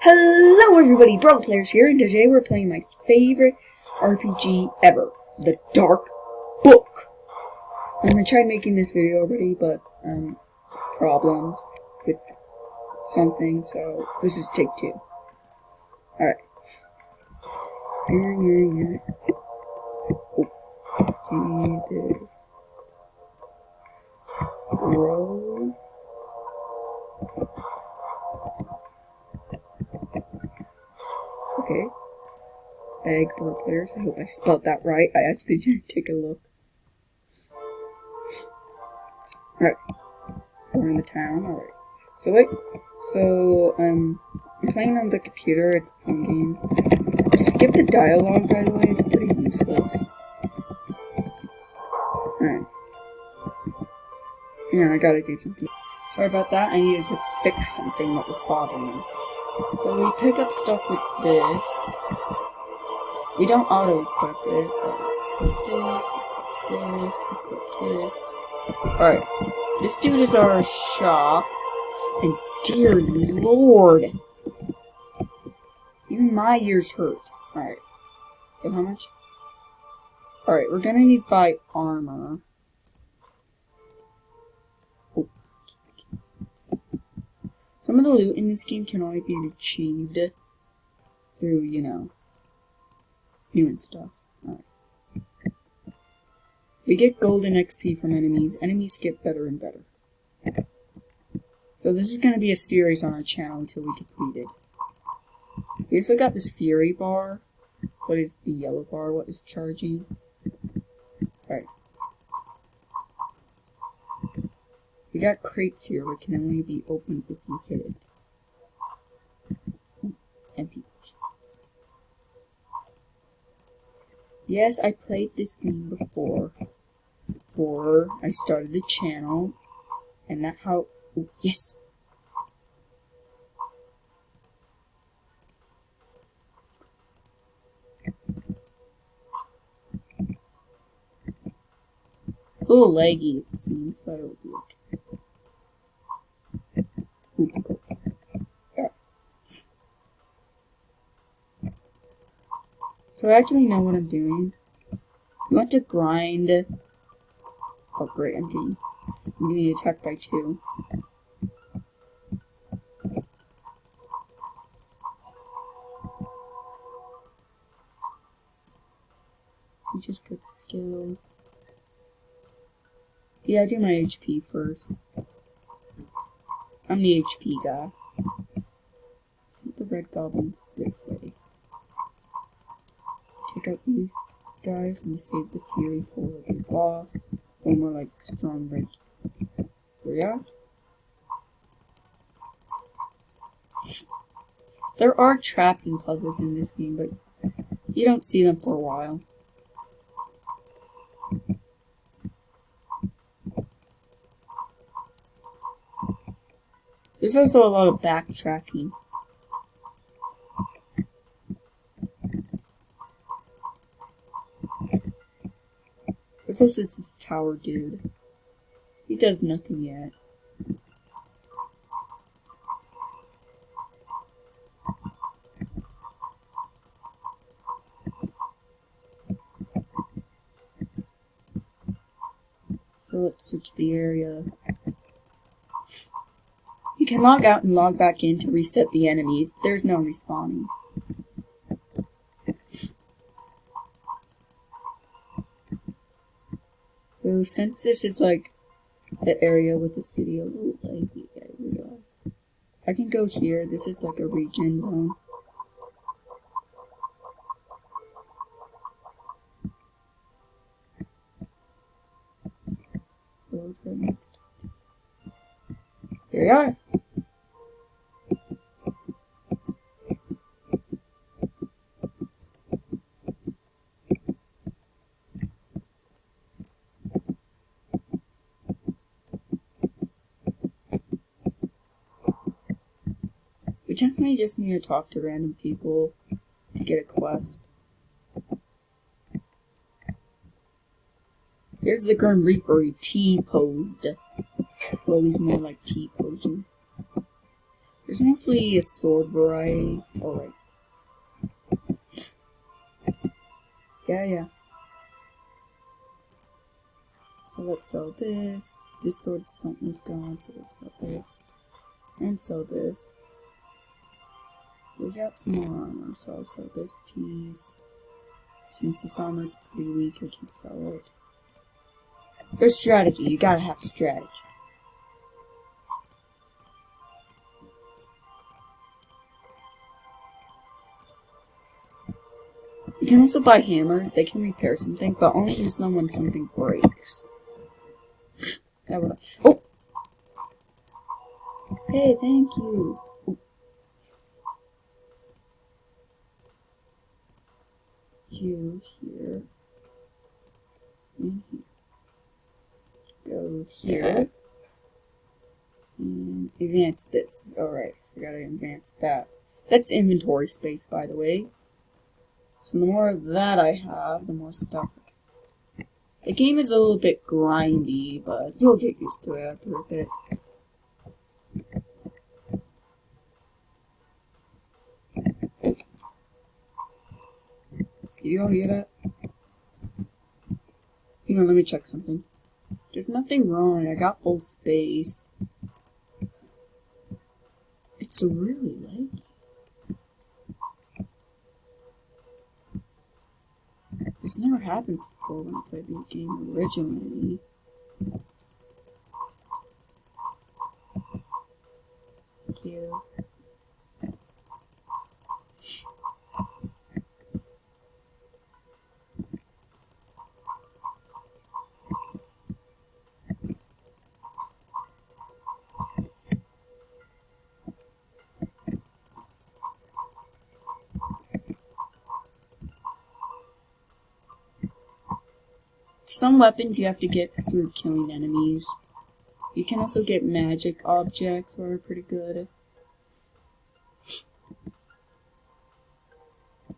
Hello everybody, Bro Players here, and today we're playing my favorite RPG ever, The Dark Book. I tried making this video already, but, problems with something, so this is take two. Alright. Oh, see this. Roll. Okay. Bag Bro Players. I hope I spelled that right. I actually didn't take a look. Alright. We're in the town. Alright. I'm playing on the computer. It's a fun game. Just skip the dialogue, by the way. It's pretty useless. Alright. Yeah, I gotta do something. Sorry about that. I needed to fix something that was bothering me. So we pick up stuff with this. We don't auto-equip it. Equip this. Alright. This dude is our shop. And dear lord. Even my ears hurt. Alright. So how much? Alright, we're gonna need to buy armor. Oh. Some of the loot in this game can only be achieved through, new stuff. Alright. We get golden XP from enemies. Enemies get better and better. So this is going to be a series on our channel until we complete it. We also got this Fury bar. What is the yellow bar? What is charging? Alright. We got crates here, but can only be opened if you hit it. And people. Yes, I played this game before I started the channel, and that's how. Oh, yes. A little laggy, it seems, but it'll be okay. Ooh, cool. Yeah. So I actually know what I'm doing. You want to grind. Oh, great, I'm getting attacked by 2. You just get skills. Yeah, I do my HP first. I'm the HP guy. Send the red goblins this way. Take out these guys and save the Fury for the boss. Or more like strong red. Here we are. There are traps and puzzles in this game, but you don't see them for a while. There's also a lot of backtracking. There's also this tower dude. He does nothing yet. So let's search the area. You can log out and log back in to reset the enemies. There's no respawning. So since this is like the area with the city of I can go here. This is like a regen zone. Here we are. We definitely just need to talk to random people to get a quest. Here's the Grim Reaper. He T-posed. Well, he's more like T-posing. There's mostly a sword variety. Alright. Yeah. So let's sell this. This sword something's gone, so let's sell this. And sell this. We got some more armor, so I'll sell this piece. Since this armor is pretty weak, I can sell it. There's strategy. You gotta have strategy. You can also buy hammers. They can repair something, but only use them when something breaks. That would. Oh! Hey, thank you. Ooh. You here. And here. Go here. And advance this. Alright, I gotta advance that. That's inventory space, by the way. So the more of that I have, the more stuff. The game is a little bit grindy, but you'll get used to it after a bit. You all hear that? Hang on, let me check something. There's nothing wrong. I got full space. It's really laggy. This never happened before when I played the game originally. Thank you. Some weapons you have to get through killing enemies. You can also get magic objects that are pretty good.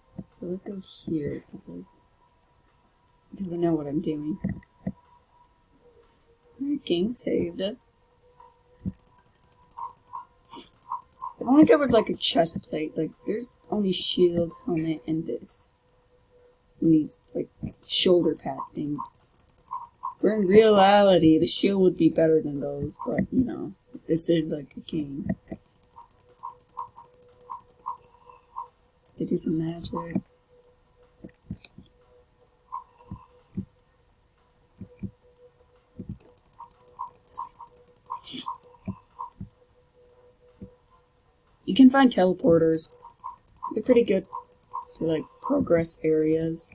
So let's go here, because I know what I'm doing. Alright, game saved. If only there was like a chest plate, like there's only shield, helmet, and this. And these like shoulder pad things. Where in reality, the shield would be better than those, but you know, this is like a game. They do some magic. You can find teleporters. They're pretty good to like progress areas.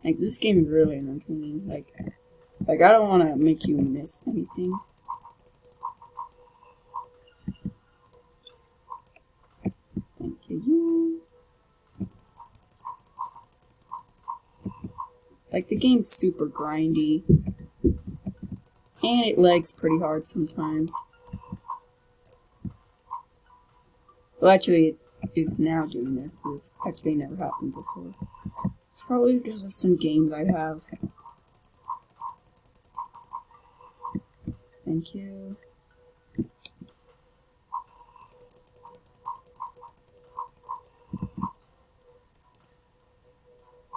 Like, this game is really entertaining. Like I don't want to make you miss anything. Thank you. Like, the game's super grindy. And it lags pretty hard sometimes. Well, actually, it is now doing this. This actually never happened before. It's probably because of some games I have. Thank you.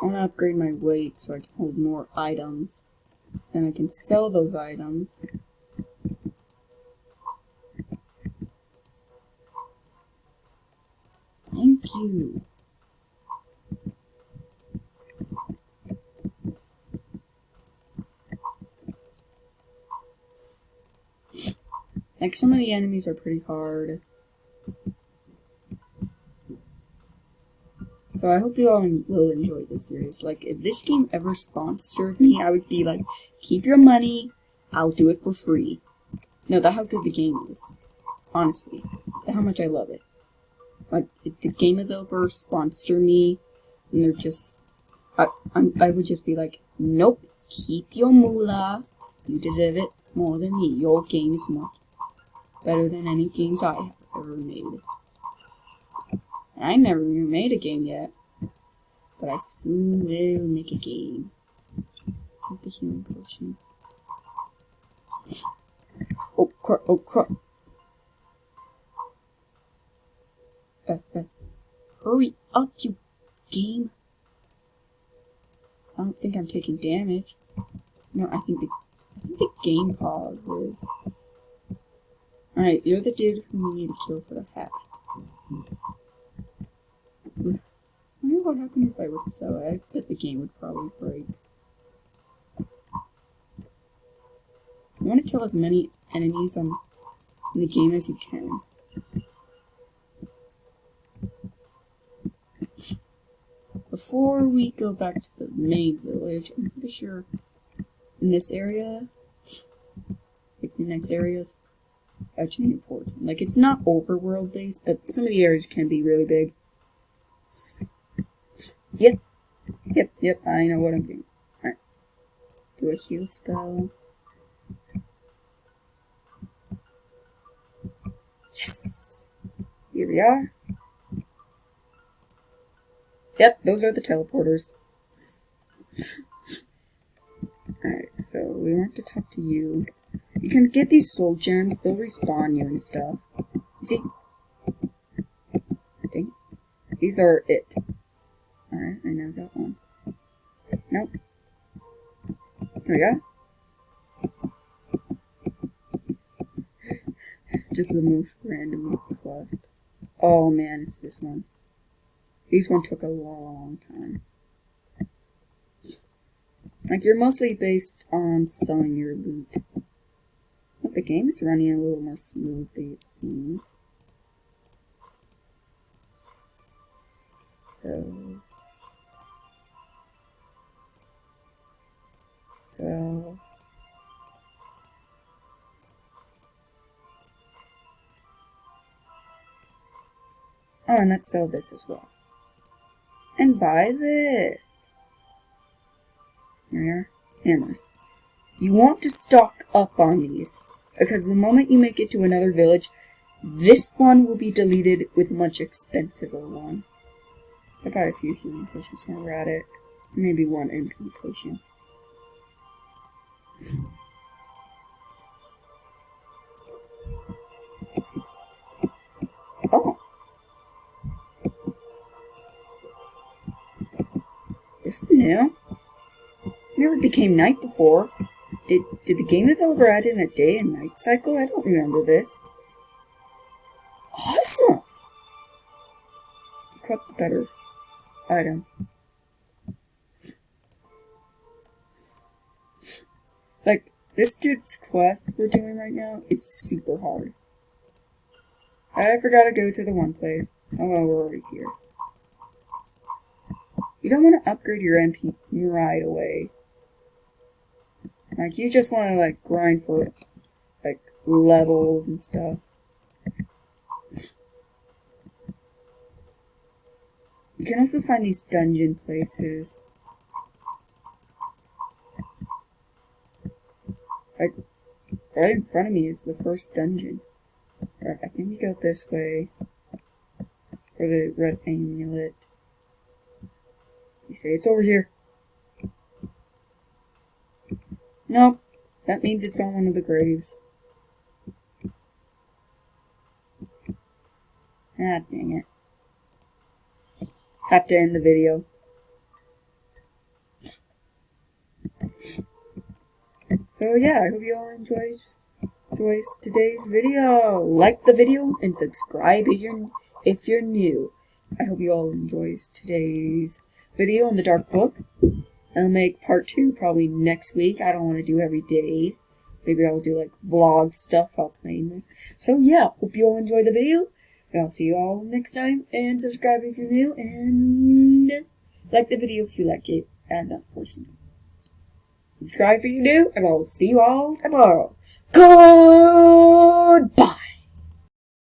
I want to upgrade my weight so I can hold more items. Then I can sell those items. Thank you. Like, some of the enemies are pretty hard. So I hope you all will enjoy this series. Like, if this game ever sponsored me, I would be like, keep your money, I'll do it for free. No, that's how good the game is. Honestly. That's how much I love it. Like, if the game developer sponsor me, and they're just... I would just be like, nope, keep your moolah. You deserve it more than me. Your game is more better than any games I have ever made. I never even made a game yet. But I soon will make a game. Take the healing potion. crap, oh crap. Hurry up, you game. I don't think I'm taking damage. No, I think the game pauses. Alright, you're the dude who we need to kill for the hat. I wonder what happened if I would sell it. I bet the game would probably break. You want to kill as many enemies in the game as you can. Before we go back to the main village, I'm pretty sure in this area, like the next area is actually important. Like, it's not overworld based, but some of the areas can be really big. Yep, I know what I'm doing. Alright. Do a heal spell. Yes! Here we are. Yep, those are the teleporters. Alright, so we want to talk to you. You can get these soul gems, they'll respawn you and stuff. You see? I think these are it. Alright, I now got one. Nope. There we go. Just the most random quest. Oh man, it's this one. This one took a long time. Like, you're mostly based on selling your loot. But the game is running a little more smoothly, it seems. So... Oh, and let's sell this as well. And buy this. Here we are. Hammers. You want to stock up on these, because the moment you make it to another village, this one will be deleted with a much expensiver one. I buy a few healing potions while we're at it. Maybe one MP potion. Oh. This is new. Never became night before. Did the game developer add in a day and night cycle? I don't remember this. Awesome! Equip the better item. Like, this dude's quest we're doing right now is super hard. I forgot to go to the one place. Oh well, we're already here. You don't want to upgrade your MP right away. Like, you just want to, like, grind for, like, levels and stuff. You can also find these dungeon places. Like, right in front of me is the first dungeon. I think you go this way. For the red amulet. You say it's over here. Nope. That means it's on one of the graves. Ah, dang it. Have to end the video. So yeah, I hope you all enjoyed today's video. Like the video and subscribe if you're new. I hope you all enjoyed today's video on the Dark Book. I'll make part 2 probably next week. I don't want to do every day. Maybe I'll do like vlog stuff while playing this. So yeah, hope you all enjoy the video. And I'll see you all next time. And subscribe if you're new. And like the video if you like it. I'm not forcing you. Subscribe if you're new. And I'll see you all tomorrow. Goodbye.